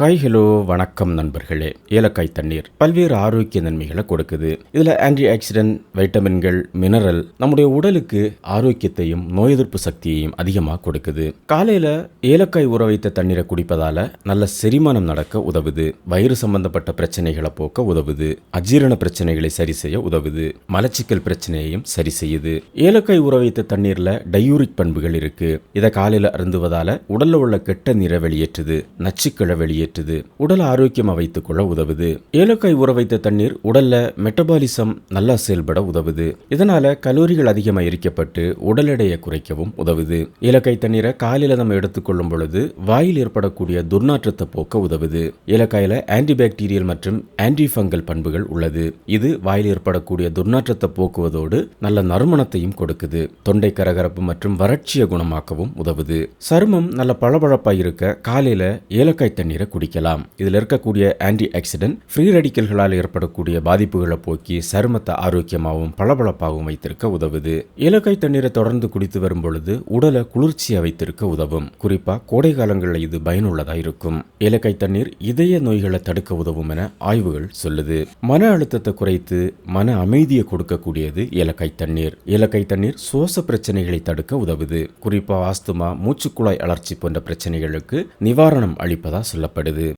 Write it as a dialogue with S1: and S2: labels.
S1: Hi hello வணக்கம் நண்பர்களே. ஏலக்காய் தண்ணீர் பல்வேறு ஆரோக்கிய நன்மைகளை கொடுக்குது. இதில் ஆன்டி ஆக்சிடென்ட், வைட்டமின்கள், மினரல் நம்முடைய உடலுக்கு ஆரோக்கியத்தையும் நோய் எதிர்ப்பு சக்தியையும் அதிகமாக கொடுக்குது. காலையில் ஏலக்காய் ஊற வைத்த தண்ணீரை குடிப்பதால நல்ல செரிமானம் நடக்க உதவுது. வயிறு சம்பந்தப்பட்ட பிரச்சனைகளை போக்க உதவுது. அஜீரண பிரச்சனைகளை சரி செய்ய உதவுது. மலச்சிக்கல் பிரச்சனையையும் சரி செய்யுது. ஏலக்காய் ஊற வைத்த தண்ணீரில் டையூரிக் பண்புகள் இருக்கு. இதை காலையில் அருந்துவதால உடல்ல உள்ள கெட்ட நீரை வெளியேற்றுது, நச்சுக்களை வெளியேற்றுது, உடல் ஆரோக்கியமா வைத்துக் கொள்ள உதவுது. ஏலக்காய் ஊற வைத்த தண்ணீர் உடல்ல மெட்டபாலிசம் நல்லா செயல்பட உதவுது. இதனால கலோரிகள் அதிகமாக எரிக்கப்பட்டு உடல் எடையை குறைக்கவும் உதவுது. ஏலக்காய் தண்ணீரை காலையில நம்ம எடுத்துக்கொள்ளும் பொழுது வாயில் ஏற்படக்கூடிய துர்நாற்றத்தை போக்க உதவுது. ஏலக்காயில ஆன்டிபாக்டீரியல் மற்றும் ஆன்டி ஃபங்கல் பண்புகள் உள்ளது. இது வாயில் ஏற்படக்கூடிய துர்நாற்றத்தை போக்குவதோடு நல்ல நறுமணத்தையும் கொடுக்குது. தொண்டை கரகரப்பு மற்றும் வறட்சியை குணமாக்கவும் உதவுது. சருமம் நல்ல பளபளப்பா இருக்க காலையில ஏலக்காய் தண்ணீரை குடிக்கலாம். இதில் இருக்கக்கூடிய ஆன்டி ஆக்சிடென்ட் ஃப்ரீ ரேடிக்கல்களால் ஏற்படக்கூடிய பாதிப்புகளை போக்கி சருமத்தை ஆரோக்கியமாகவும் பளபளப்பாகவும் வைத்திருக்க உதவுது. ஏலக்காய் தண்ணீரை தொடர்ந்து குடித்து வரும் பொழுது உடலை குளிர்ச்சியா வைத்திருக்க உதவும். குறிப்பா கோடை காலங்களில் இது பயனுள்ளதா இருக்கும். ஏலக்காய் தண்ணீர் இதய நோய்களை தடுக்க உதவும் என ஆய்வுகள் சொல்லுது. மன அழுத்தத்தை குறைத்து மன அமைதியை கொடுக்கக்கூடியது ஏலக்காய் தண்ணீர். ஏலக்காய் தண்ணீர் சுவாச பிரச்சனைகளை தடுக்க உதவுது. குறிப்பா ஆஸ்துமா, மூச்சுக்குழாய் அழற்சி போன்ற பிரச்சனைகளுக்கு நிவாரணம் அளிப்பதா சொல்லப்படுது.